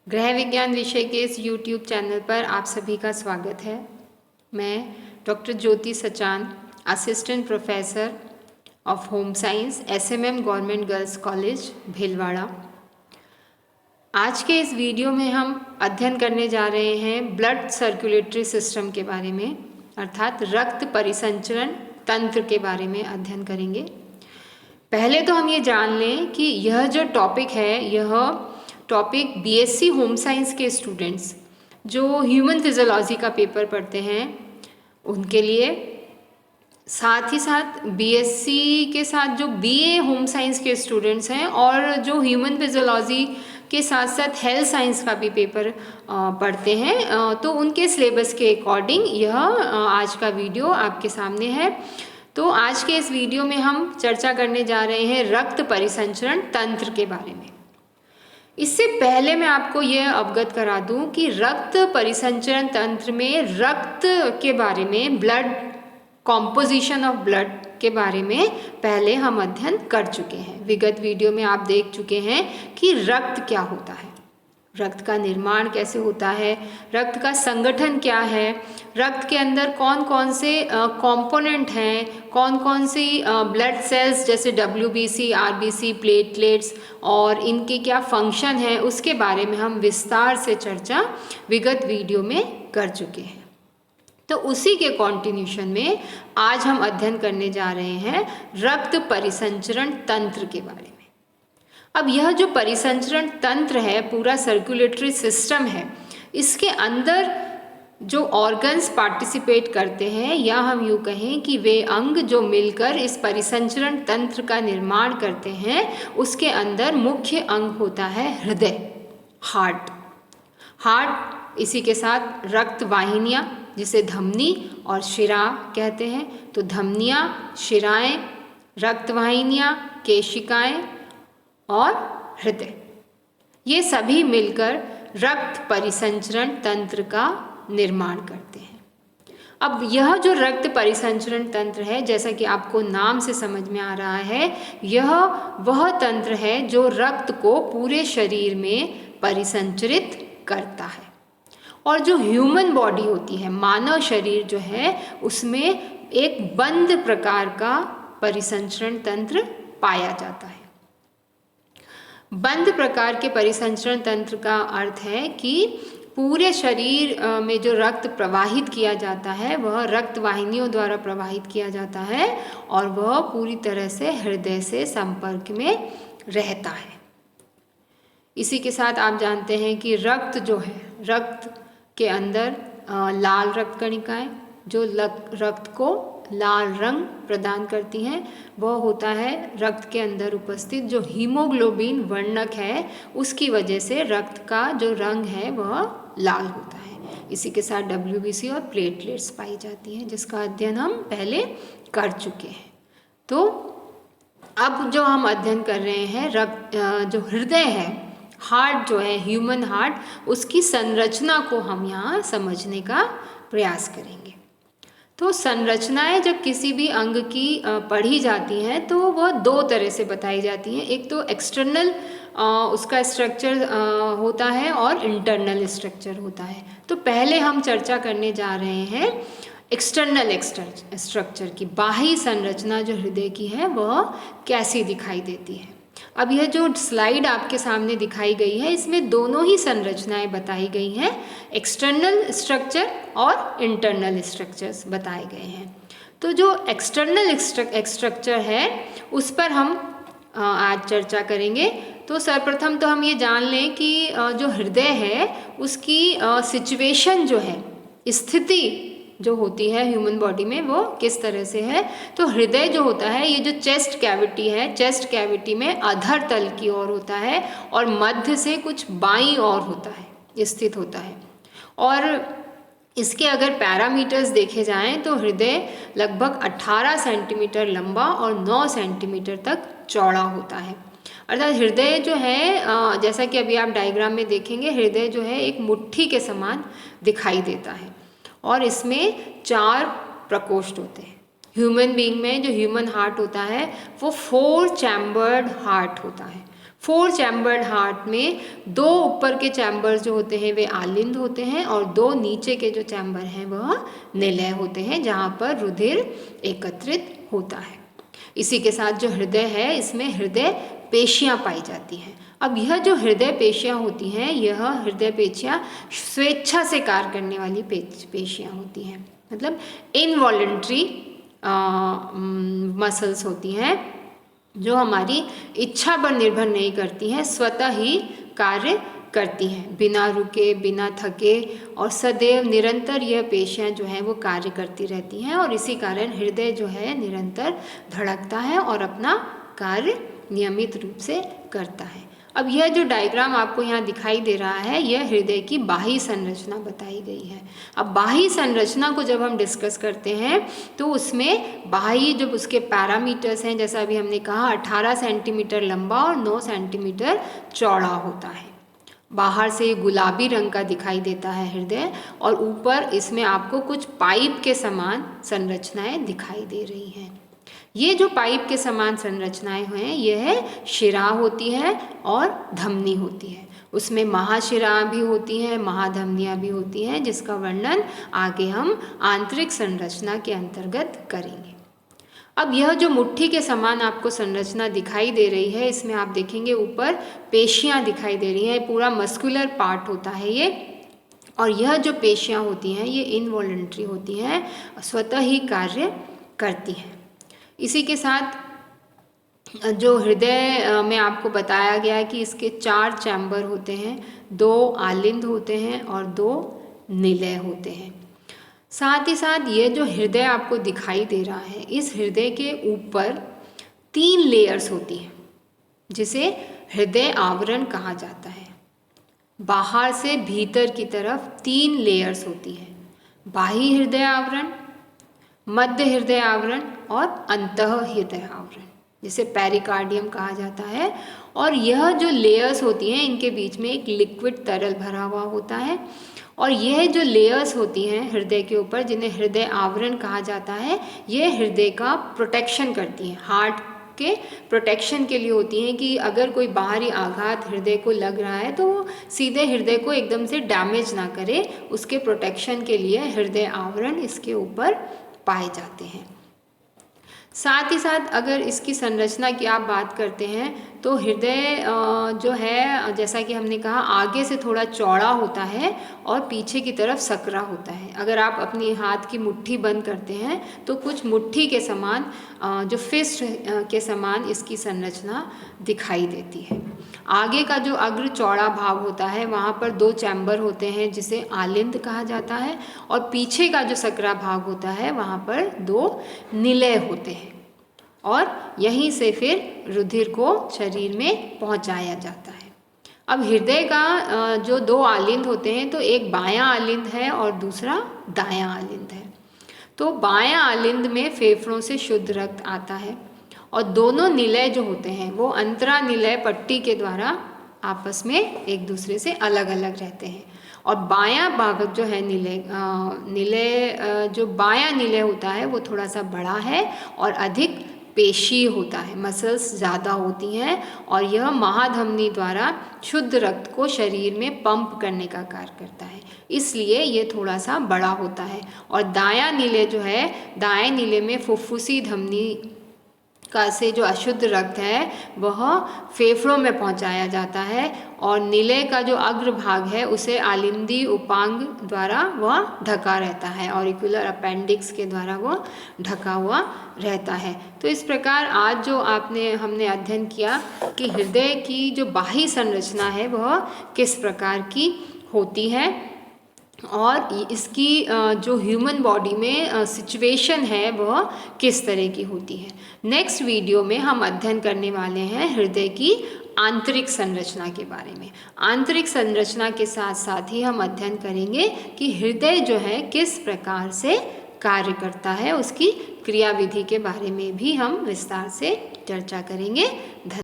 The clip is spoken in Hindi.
गृह विज्ञान विषय के इस YouTube चैनल पर आप सभी का स्वागत है। मैं doctor Jyoti Sachan, assistant professor of home science, SMM government girls college Bhilwara. आज के इस वीडियो में हम अध्ययन करने जा रहे हैं ब्लड सर्कुलेटरी सिस्टम के बारे में, अर्थात रक्त परिसंचरण तंत्र के बारे में अध्ययन करेंगे। पहले तो हम ये जान लें कि यह जो टॉपिक है, यह टॉपिक BSc होम साइंस के स्टूडेंट्स जो ह्यूमन फिजियोलॉजी का पेपर पढ़ते हैं उनके लिए, साथ ही साथ BSc के साथ जो BA होम साइंस के स्टूडेंट्स हैं और जो ह्यूमन फिजियोलॉजी के साथ साथ हेल्थ साइंस का भी पेपर पढ़ते हैं, तो उनके सिलेबस के अकॉर्डिंग यह आज का वीडियो आपके सामने है। तो आज के इस वीडियो में हम चर्चा करने जा रहे हैं रक्त परिसंचरण तंत्र के बारे में। इससे पहले मैं आपको यह अवगत करा दूं कि रक्त परिसंचरण तंत्र में रक्त के बारे में, ब्लड कॉम्पोजिशन ऑफ ब्लड के बारे में पहले हम अध्ययन कर चुके हैं। विगत वीडियो में आप देख चुके हैं कि रक्त क्या होता है, रक्त का निर्माण कैसे होता है, रक्त का संगठन क्या है, रक्त के अंदर कौन कौन से कंपोनेंट हैं, कौन कौन सी ब्लड सेल्स जैसे WBC, RBC, प्लेटलेट्स और इनके क्या फंक्शन है, उसके बारे में हम विस्तार से चर्चा विगत वीडियो में कर चुके हैं। तो उसी के कॉन्टिन्यूशन में आज हम अध्ययन करने जा रहे हैं रक्त परिसंचरण तंत्र के बारे में। अब यह जो परिसंचरण तंत्र है, पूरा सर्कुलेटरी सिस्टम है, इसके अंदर जो ऑर्गन्स पार्टिसिपेट करते हैं, या हम यूँ कहें कि वे अंग जो मिलकर इस परिसंचरण तंत्र का निर्माण करते हैं, उसके अंदर मुख्य अंग होता है हृदय, हार्ट। इसी के साथ रक्त वाहिनियाँ जिसे धमनी और शिरा कहते हैं, तो धमनियाँ, शिराएं, रक्त वाहिनियाँ, केशिकाएं और हृदय, ये सभी मिलकर रक्त परिसंचरण तंत्र का निर्माण करते हैं। अब यह जो रक्त परिसंचरण तंत्र है, जैसा कि आपको नाम से समझ में आ रहा है, यह वह तंत्र है जो रक्त को पूरे शरीर में परिसंचरित करता है। और जो ह्यूमन बॉडी होती है, मानव शरीर जो है, उसमें एक बंद प्रकार का परिसंचरण तंत्र पाया जाता है। बंद प्रकार के परिसंचरण तंत्र का अर्थ है कि पूरे शरीर में जो रक्त प्रवाहित किया जाता है वह रक्त वाहिनियों द्वारा प्रवाहित किया जाता है और वह पूरी तरह से हृदय से संपर्क में रहता है। इसी के साथ आप जानते हैं कि रक्त जो है, रक्त के अंदर लाल रक्त कणिकाएं जो रक्त को लाल रंग प्रदान करती हैं, वह होता है रक्त के अंदर उपस्थित जो हीमोग्लोबिन वर्णक है, उसकी वजह से रक्त का जो रंग है वह लाल होता है। इसी के साथ WBC और प्लेटलेट्स पाई जाती हैं, जिसका अध्ययन हम पहले कर चुके हैं। तो अब जो हम अध्ययन कर रहे हैं, रक्त जो हृदय है, हार्ट जो है, ह्यूमन हार्ट, उसकी संरचना को हम यहाँ समझने का प्रयास करेंगे। तो संरचनाएं जब किसी भी अंग की पढ़ी जाती हैं तो वह दो तरह से बताई जाती हैं। एक तो एक्सटर्नल उसका स्ट्रक्चर होता है और इंटरनल स्ट्रक्चर होता है। तो पहले हम चर्चा करने जा रहे हैं एक्सटर्नल स्ट्रक्चर की, बाह्य संरचना जो हृदय की है वह कैसी दिखाई देती है। अब यह जो स्लाइड आपके सामने दिखाई गई है, इसमें दोनों ही संरचनाएं बताई गई हैं, एक्सटर्नल स्ट्रक्चर और इंटरनल स्ट्रक्चर्स बताए गए हैं। तो जो एक्सटर्नल स्ट्रक्चर है उस पर हम आज चर्चा करेंगे। तो सर्वप्रथम तो हम ये जान लें कि जो हृदय है उसकी सिचुएशन जो है, स्थिति जो होती है ह्यूमन बॉडी में, वो किस तरह से है। तो हृदय जो होता है, ये जो चेस्ट कैविटी है, चेस्ट कैविटी में अधर तल की ओर होता है और मध्य से कुछ बाईं ओर होता है, स्थित होता है। और इसके अगर पैरामीटर्स देखे जाएं तो हृदय लगभग 18 सेंटीमीटर लंबा और 9 सेंटीमीटर तक चौड़ा होता है। अर्थात हृदय जो है, जैसा कि अभी आप डायग्राम में देखेंगे, हृदय जो है एक मुट्ठी के समान दिखाई देता है और इसमें 4 प्रकोष्ठ होते हैं। ह्यूमन बीइंग में जो ह्यूमन हार्ट होता है वो 4 चैम्बर्ड हार्ट होता है। 4 चैम्बर्ड हार्ट में 2 ऊपर के चैम्बर्स जो होते हैं वे आलिंद होते हैं और 2 नीचे के जो चैम्बर हैं वह निलय होते हैं, जहाँ पर रुधिर एकत्रित होता है। इसी के साथ जो हृदय है, इसमें हृदय पेशियाँ पाई जाती हैं। अब यह जो हृदय पेशियाँ होती हैं, यह हृदय पेशियाँ स्वेच्छा से कार्य करने वाली पेशियाँ होती हैं, मतलब इनवॉलेंट्री मसल्स होती हैं, जो हमारी इच्छा पर निर्भर नहीं करती हैं, स्वतः ही कार्य करती हैं, बिना रुके, बिना थके और सदैव निरंतर यह पेशियाँ जो हैं वो कार्य करती रहती हैं और इसी कारण हृदय जो है निरंतर धड़कता है और अपना कार्य नियमित रूप से करता है। अब यह जो डायग्राम आपको यहाँ दिखाई दे रहा है, यह हृदय की बाह्य संरचना बताई गई है। अब बाह्य संरचना को जब हम डिस्कस करते हैं तो उसमें बाह्य जब उसके पैरामीटर्स हैं, जैसा अभी हमने कहा 18 सेंटीमीटर लंबा और 9 सेंटीमीटर चौड़ा होता है। बाहर से गुलाबी रंग का दिखाई देता है हृदय और ऊपर इसमें आपको कुछ पाइप के समान संरचनाएं दिखाई दे रही हैं। ये जो पाइप के समान संरचनाएं हैं, यह शिरा होती है और धमनी होती है। उसमें महाशिरा भी होती हैं, महाधमनियाँ भी होती हैं, जिसका वर्णन आगे हम आंतरिक संरचना के अंतर्गत करेंगे। अब यह जो मुट्ठी के समान आपको संरचना दिखाई दे रही है, इसमें आप देखेंगे ऊपर पेशियाँ दिखाई दे रही हैं, पूरा मस्कुलर पार्ट होता है ये। और यह जो पेशियाँ होती हैं ये इनवॉलेंट्री होती हैं, स्वतः ही कार्य करती हैं। इसी के साथ जो हृदय में आपको बताया गया है कि इसके 4 चैम्बर होते हैं, 2 आलिंद होते हैं और 2 निलय होते हैं। साथ ही साथ ये जो हृदय आपको दिखाई दे रहा है, इस हृदय के ऊपर 3 लेयर्स होती हैं, जिसे हृदय आवरण कहा जाता है। बाहर से भीतर की तरफ 3 लेयर्स होती हैं, बाह्य हृदय आवरण, मध्य हृदय आवरण और अंतः हृदय आवरण, जिसे पेरिकार्डियम कहा जाता है। और यह जो लेयर्स होती हैं, इनके बीच में एक लिक्विड तरल भरा हुआ होता है और यह जो लेयर्स होती हैं हृदय के ऊपर, जिन्हें हृदय आवरण कहा जाता है, ये हृदय का प्रोटेक्शन करती हैं, हार्ट के प्रोटेक्शन के लिए होती हैं कि अगर कोई बाहरी आघात हृदय को लग रहा है तो वो सीधे हृदय को एकदम से डैमेज ना करे, उसके प्रोटेक्शन के लिए हृदय आवरण इसके ऊपर पाए जाते हैं। साथ ही साथ अगर इसकी संरचना की आप बात करते हैं तो हृदय जो है, जैसा कि हमने कहा, आगे से थोड़ा चौड़ा होता है और पीछे की तरफ सकरा होता है। अगर आप अपनी हाथ की मुट्ठी बंद करते हैं तो कुछ मुट्ठी के समान, जो फिस्ट के समान इसकी संरचना दिखाई देती है। आगे का जो अग्र चौड़ा भाग होता है, वहाँ पर 2 चैम्बर होते हैं, जिसे आलिंद कहा जाता है और पीछे का जो सकरा भाग होता है, वहाँ पर 2 निलय होते हैं और यहीं से फिर रुधिर को शरीर में पहुंचाया जाता है। अब हृदय का जो 2 आलिंद होते हैं, तो एक बायां आलिंद है और दूसरा दायां आलिंद है। तो बायां आलिंद में फेफड़ों से शुद्ध रक्त आता है और दोनों निलय जो होते हैं वो अंतरा निलय पट्टी के द्वारा आपस में एक दूसरे से अलग अलग रहते हैं। और बायां भाग जो है निलय जो बायां निलय होता है वो थोड़ा सा बड़ा है और अधिक पेशी होता है, मसल्स ज़्यादा होती हैं और यह महाधमनी द्वारा शुद्ध रक्त को शरीर में पंप करने का कार्य करता है, इसलिए ये थोड़ा सा बड़ा होता है। और दायां निलय जो है, दाएं निलय में फुफ्फुसी धमनी का से जो अशुद्ध रक्त है वह फेफड़ों में पहुंचाया जाता है और निलय का जो अग्र भाग है उसे आलिंदी उपांग द्वारा वह ढका रहता है, ऑरिकुलर अपेंडिक्स के द्वारा वह ढका हुआ रहता है। तो इस प्रकार आज जो हमने अध्ययन किया कि हृदय की जो बाह्य संरचना है वह किस प्रकार की होती है और इसकी जो ह्यूमन बॉडी में सिचुएशन है वह किस तरह की होती है। नेक्स्ट वीडियो में हम अध्ययन करने वाले हैं हृदय की आंतरिक संरचना के बारे में। आंतरिक संरचना के साथ साथ ही हम अध्ययन करेंगे कि हृदय जो है किस प्रकार से कार्य करता है, उसकी क्रियाविधि के बारे में भी हम विस्तार से चर्चा करेंगे। धन्यवाद।